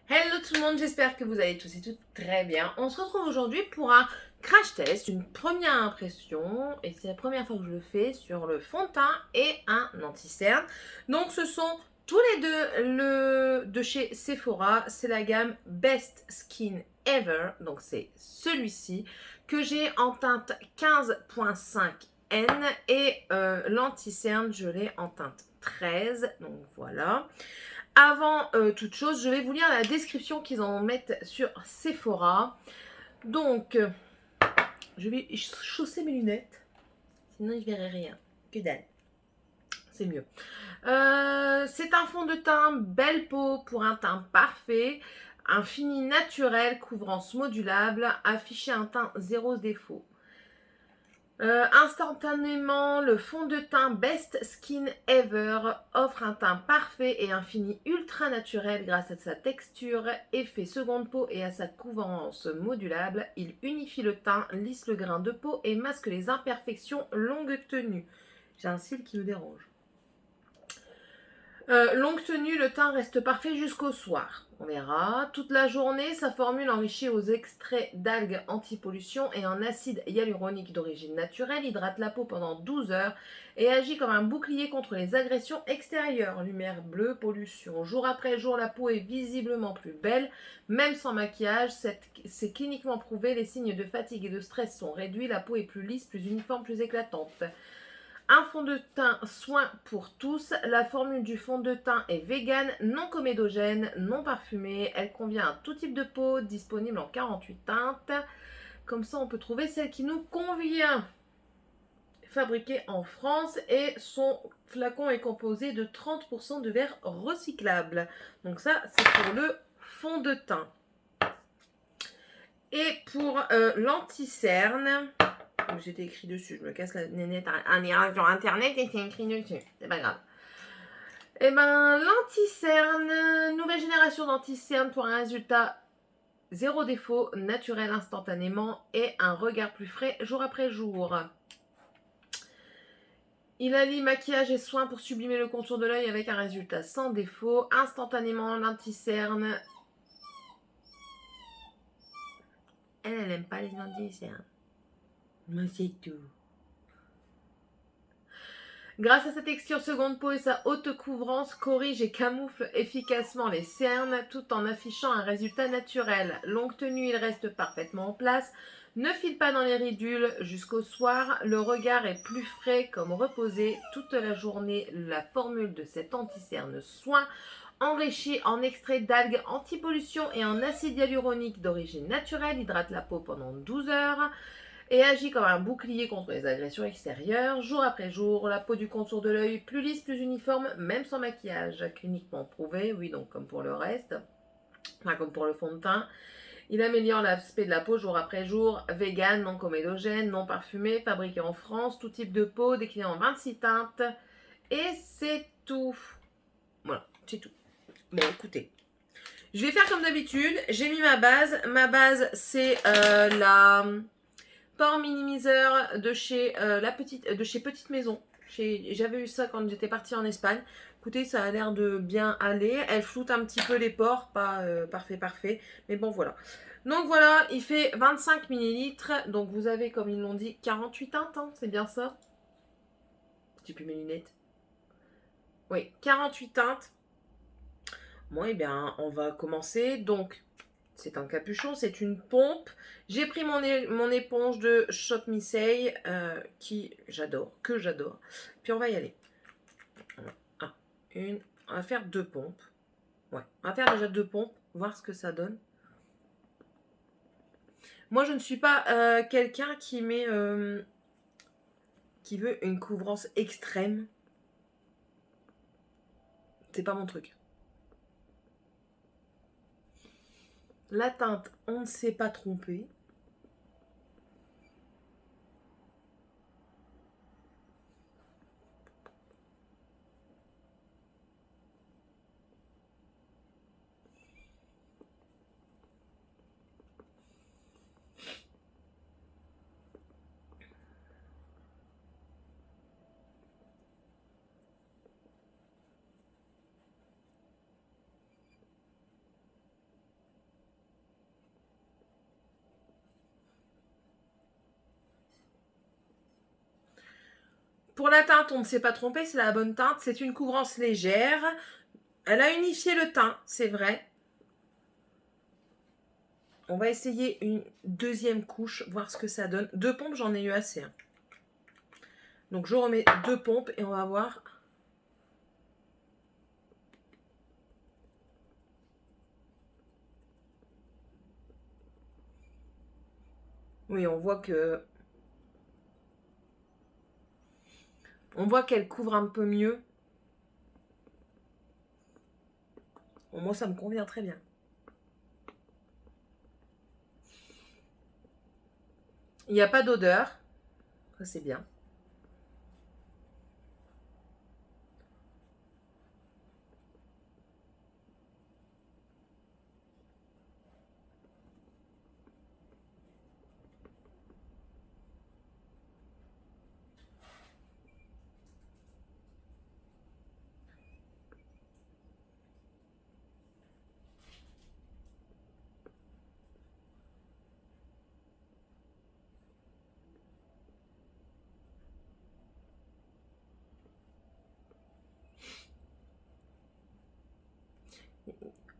Hello tout le monde, j'espère que vous allez tous et toutes très bien. On se retrouve aujourd'hui pour un crash test, une première impression, et c'est la première fois que je le fais sur le fond de teint et un anti-cerne. Donc ce sont tous les deux de chez Sephora, c'est la gamme Best Skin Ever, donc c'est celui-ci que j'ai en teinte 15.5 N et l'anti-cerne je l'ai en teinte 13, donc voilà. Avant toute chose, je vais vous lire la description qu'ils en mettent sur Sephora. Donc, je vais chausser mes lunettes, sinon je verrai rien. Que dalle. C'est mieux. C'est un fond de teint belle peau pour un teint parfait. Un fini naturel, couvrance modulable, affiché un teint zéro défaut. Instantanément, le fond de teint Best Skin Ever offre un teint parfait et un fini ultra naturel grâce à sa texture, effet seconde peau et à sa couvrance modulable. Il unifie le teint, lisse le grain de peau et masque les imperfections longue tenue. J'ai un cil qui me dérange. Longue tenue, le teint reste parfait jusqu'au soir. On verra. Toute la journée, sa formule enrichie aux extraits d'algues anti-pollution et en acide hyaluronique d'origine naturelle hydrate la peau pendant 12 heures et agit comme un bouclier contre les agressions extérieures. Lumière bleue, pollution. Jour après jour, la peau est visiblement plus belle, même sans maquillage. C'est cliniquement prouvé. Les signes de fatigue et de stress sont réduits. La peau est plus lisse, plus uniforme, plus éclatante. Un fond de teint soin pour tous. La formule du fond de teint est vegan, non comédogène, non parfumé. Elle convient à tout type de peau, disponible en 48 teintes. Comme ça, on peut trouver celle qui nous convient. Fabriqué en France et son flacon est composé de 30% de verre recyclable. Donc ça, c'est pour le fond de teint. Et pour l'anti-cerne, j'étais écrit dessus, je me casse la nénette en ira sur internet et c'est écrit dessus, c'est pas grave. Et ben l'anti-cerne, nouvelle génération d'anti-cerne pour un résultat zéro défaut, naturel instantanément et un regard plus frais jour après jour. Il allie maquillage et soins pour sublimer le contour de l'œil avec un résultat sans défaut. Instantanément, l'anti-cerne. Elle aime pas les anti-cernes. Mais c'est tout. Grâce à sa texture seconde peau et sa haute couvrance, corrige et camoufle efficacement les cernes tout en affichant un résultat naturel. Longue tenue, il reste parfaitement en place. Ne file pas dans les ridules jusqu'au soir. Le regard est plus frais comme reposé toute la journée. La formule de cet anti-cerne soin, enrichi en extrait d'algues anti-pollution et en acide hyaluronique d'origine naturelle, hydrate la peau pendant 12 heures et agit comme un bouclier contre les agressions extérieures. Jour après jour, la peau du contour de l'œil plus lisse, plus uniforme, même sans maquillage. Cliniquement prouvé, oui, donc comme pour le reste, enfin comme pour le fond de teint. Il améliore l'aspect de la peau jour après jour, vegan, non comédogène, non parfumé, fabriqué en France, tout type de peau, décliné en 26 teintes. Et c'est tout. Voilà, c'est tout. Bon, écoutez. Je vais faire comme d'habitude. J'ai mis ma base. Ma base, c'est la pore minimiseur de chez Petite Maison. J'avais eu ça quand j'étais partie en Espagne. Écoutez, ça a l'air de bien aller. Elle floute un petit peu les pores, pas parfait. Mais bon, voilà. Donc voilà, il fait 25 millilitres. Donc vous avez, comme ils l'ont dit, 48 teintes, hein, c'est bien ça. J'ai plus mes lunettes. Oui, 48 teintes. Bon, eh bien, on va commencer. Donc, c'est un capuchon, c'est une pompe. J'ai pris mon éponge de Shop Me Say, que j'adore. Puis on va y aller. On va faire deux pompes. Ouais, on va faire déjà deux pompes, voir ce que ça donne. Moi, je ne suis pas quelqu'un qui qui veut une couvrance extrême. C'est pas mon truc. La teinte, on ne s'est pas trompé. Pour la teinte, on ne s'est pas trompé, c'est la bonne teinte. C'est une couvrance légère. Elle a unifié le teint, c'est vrai. On va essayer une deuxième couche, voir ce que ça donne. 2 pompes, j'en ai eu assez. Hein. Donc je remets 2 pompes et on va voir. Oui, on voit que... On voit qu'elle couvre un peu mieux. Bon, moi, ça me convient très bien. Il n'y a pas d'odeur. Ça, c'est bien.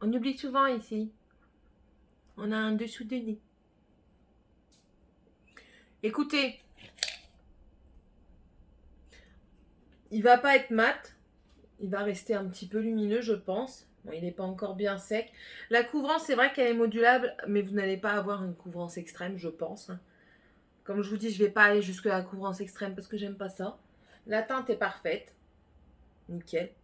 On oublie souvent ici. On a un dessous de nez. Écoutez, il va pas être mat. Il va rester un petit peu lumineux, je pense. Bon, il n'est pas encore bien sec. La couvrance, c'est vrai qu'elle est modulable, mais vous n'allez pas avoir une couvrance extrême, je pense. Comme je vous dis, je ne vais pas aller jusqu'à la couvrance extrême parce que j'aime pas ça. La teinte est parfaite. Nickel.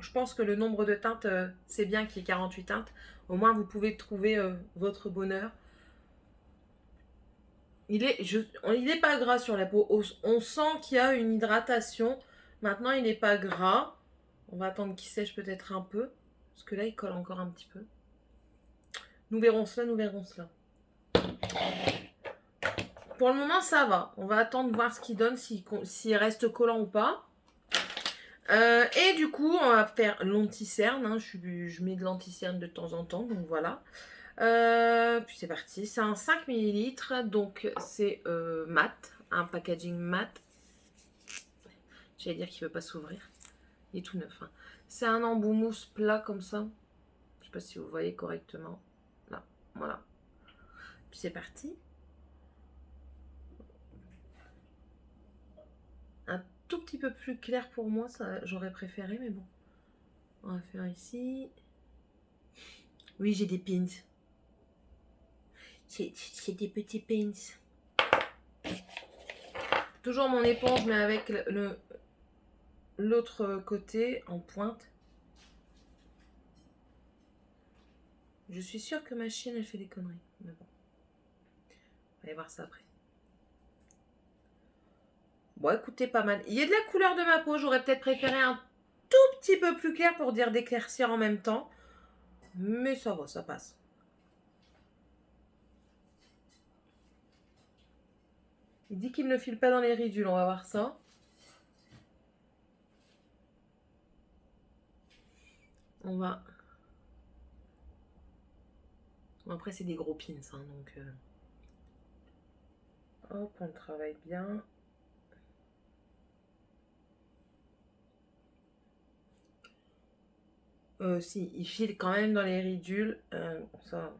Je pense que le nombre de teintes, c'est bien qu'il y ait 48 teintes. Au moins, vous pouvez trouver votre bonheur. Il est pas gras sur la peau. On sent qu'il y a une hydratation. Maintenant, il n'est pas gras. On va attendre qu'il sèche peut-être un peu. Parce que là, il colle encore un petit peu. Nous verrons cela, nous verrons cela. Pour le moment, ça va. On va attendre voir ce qu'il donne, s'il reste collant ou pas. Et du coup, on va faire l'anti-cerne. Hein. Je mets de l'anti-cerne de temps en temps, donc voilà. Puis c'est parti. C'est un 5 ml, donc c'est mat, un packaging mat. J'allais dire qu'il ne veut pas s'ouvrir. Il est tout neuf. Hein. C'est un embout mousse plat comme ça. Je ne sais pas si vous voyez correctement. Là, voilà. Puis c'est parti. Un tout petit peu plus clair pour moi, ça j'aurais préféré, mais bon. On va faire ici. Oui, j'ai des pins. C'est des petits pins. Toujours mon éponge, mais avec l'autre côté en pointe. Je suis sûre que ma chienne, elle fait des conneries. Mais bon. On va aller voir ça après. Bon, écoutez, pas mal. Il y a de la couleur de ma peau. J'aurais peut-être préféré un tout petit peu plus clair pour dire d'éclaircir en même temps. Mais ça va, ça passe. Il dit qu'il ne file pas dans les ridules. On va voir ça. On va... Bon, après, c'est des gros pins. Hein, donc... Hop, on travaille bien. Si, il file quand même dans les ridules. Ça...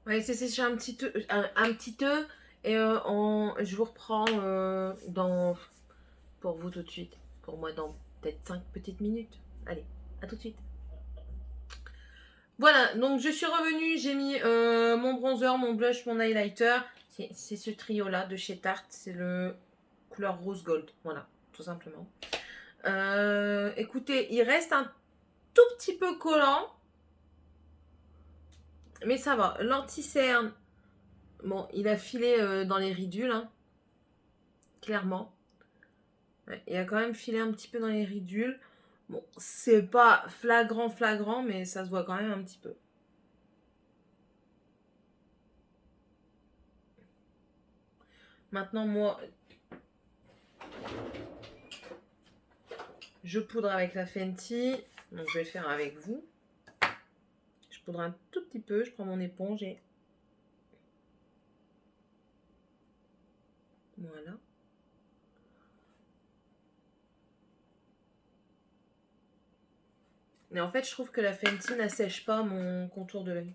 On va laisser sécher un petit peu, et je vous reprends pour vous tout de suite. Pour moi, dans peut-être 5 petites minutes. Allez, à tout de suite. Voilà, donc je suis revenue, j'ai mis mon bronzer, mon blush, mon highlighter. C'est ce trio-là de chez Tarte, c'est le couleur rose gold. Voilà, tout simplement. Écoutez, il reste un tout petit peu collant. Mais ça va. L'anti-cerne, bon, il a filé dans les ridules, hein, clairement. Ouais, il a quand même filé un petit peu dans les ridules. Bon, c'est pas flagrant, mais ça se voit quand même un petit peu. Maintenant, moi, je poudre avec la Fenty. Donc, je vais le faire avec vous. poudre un tout petit peu. Je prends mon éponge et... Voilà. Mais en fait, je trouve que la Fenty n'assèche pas mon contour de l'œil.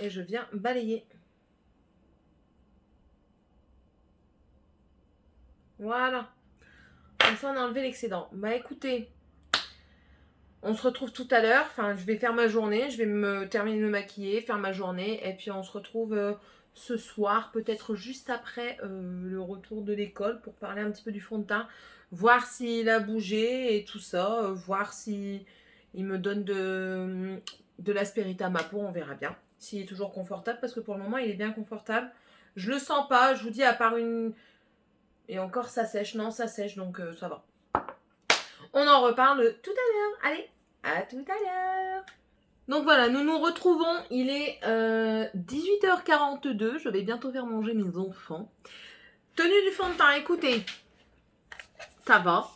Et je viens balayer. Voilà. Comme ça, on a enlevé l'excédent. Bah écoutez, on se retrouve tout à l'heure. Enfin, je vais faire ma journée. Je vais me terminer de me maquiller, faire ma journée. Et puis, on se retrouve ce soir, peut-être juste après le retour de l'école pour parler un petit peu du fond de teint. Voir s'il a bougé et tout ça. Voir si il me donne de l'aspérité à ma peau. On verra bien. S'il est toujours confortable. Parce que pour le moment, il est bien confortable. Je le sens pas. Je vous dis, à part une... Et encore, ça sèche. Non, ça sèche. Donc, ça va. On en reparle tout à l'heure. Allez, à tout à l'heure. Donc voilà, nous nous retrouvons. Il est 18h42. Je vais bientôt faire manger mes enfants. Tenue du fond de teint, écoutez. Ça va.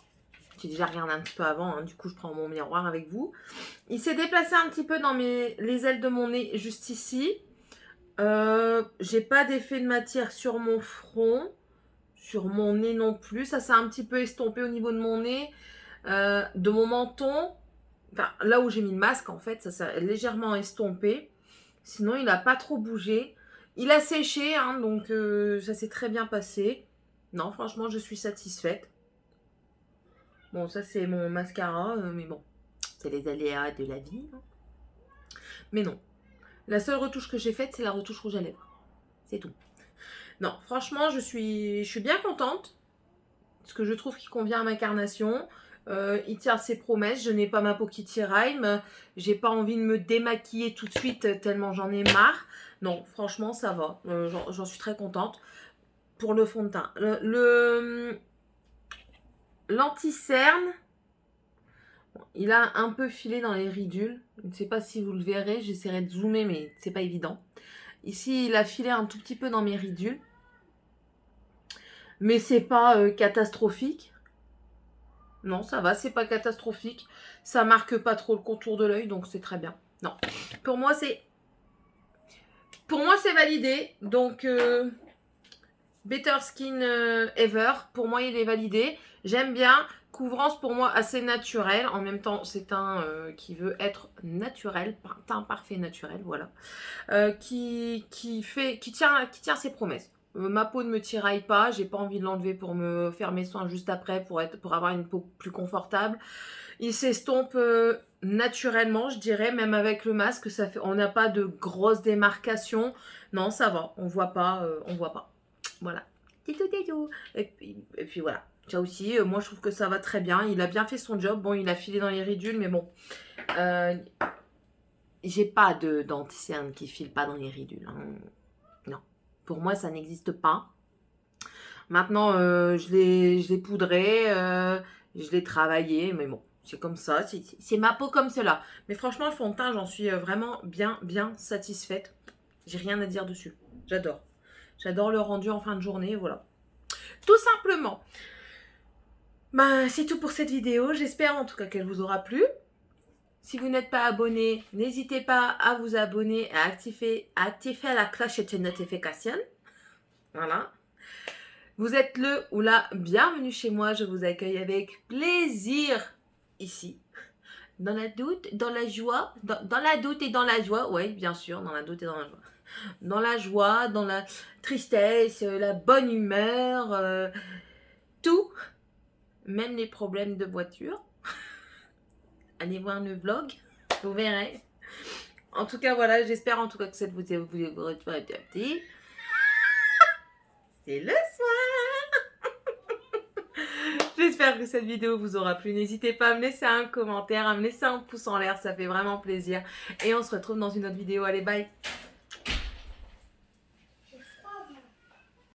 J'ai déjà regardé un petit peu avant. Hein, du coup, je prends mon miroir avec vous. Il s'est déplacé un petit peu dans les ailes de mon nez, juste ici. J'ai pas d'effet de matière sur mon front. Sur mon nez non plus. Ça s'est un petit peu estompé au niveau de mon nez. De mon menton, enfin là où j'ai mis le masque en fait, ça s'est légèrement estompé. Sinon il n'a pas trop bougé. Il a séché, hein, donc ça s'est très bien passé. Non, franchement, je suis satisfaite. Bon, ça c'est mon mascara, mais bon, c'est les aléas de la vie. Hein. Mais non, la seule retouche que j'ai faite, c'est la retouche rouge à lèvres. C'est tout. Non, franchement, je suis bien contente. Parce que je trouve qu'il convient à ma carnation. Il tient ses promesses. Je n'ai pas ma peau qui tiraille. J'ai pas envie de me démaquiller tout de suite tellement j'en ai marre. Non, franchement, ça va. J'en suis très contente. Pour le fond de teint. L'anti-cerne, il a un peu filé dans les ridules. Je ne sais pas si vous le verrez. J'essaierai de zoomer, mais c'est pas évident. Ici, il a filé un tout petit peu dans mes ridules. Mais c'est pas catastrophique. Non, ça va, c'est pas catastrophique. Ça marque pas trop le contour de l'œil, donc c'est très bien. Non, pour moi, c'est validé. Donc, Better Skin Ever, pour moi, il est validé. J'aime bien. Couvrance, pour moi, assez naturelle. En même temps, c'est un qui veut être naturel. Teint parfait naturel, voilà. Qui tient ses promesses. Ma peau ne me tiraille pas, j'ai pas envie de l'enlever pour me faire mes soins juste après pour avoir une peau plus confortable. Il s'estompe naturellement, je dirais, même avec le masque, on n'a pas de grosses démarcations. Non, ça va, on voit pas, Voilà. Et puis voilà. Ça aussi, moi je trouve que ça va très bien. Il a bien fait son job. Bon, il a filé dans les ridules, mais bon. J'ai pas d'anti-cerne qui file pas dans les ridules. Hein. Non. Pour moi, ça n'existe pas. Maintenant, je l'ai poudré, je l'ai travaillé, mais bon, c'est comme ça. C'est ma peau comme cela. Mais franchement, le fond de teint, j'en suis vraiment bien satisfaite. J'ai rien à dire dessus. J'adore. J'adore le rendu en fin de journée, voilà. Tout simplement. Ben, c'est tout pour cette vidéo. J'espère en tout cas qu'elle vous aura plu. Si vous n'êtes pas abonné, n'hésitez pas à vous abonner, à activer la cloche de notification. Voilà. Vous êtes le ou la bienvenue chez moi. Je vous accueille avec plaisir ici. Dans la doute, dans la joie, dans la doute et dans la joie. Oui, bien sûr, dans la doute et dans la joie. Dans la joie, dans la tristesse, la bonne humeur, tout. Même les problèmes de voiture. Allez voir le vlog, vous verrez. En tout cas, voilà, j'espère en tout cas que cette vidéo vous aura été. C'est le soir. J'espère que cette vidéo vous aura plu. N'hésitez pas à me laisser un commentaire, à me laisser un pouce en l'air, ça fait vraiment plaisir. Et on se retrouve dans une autre vidéo. Allez, bye.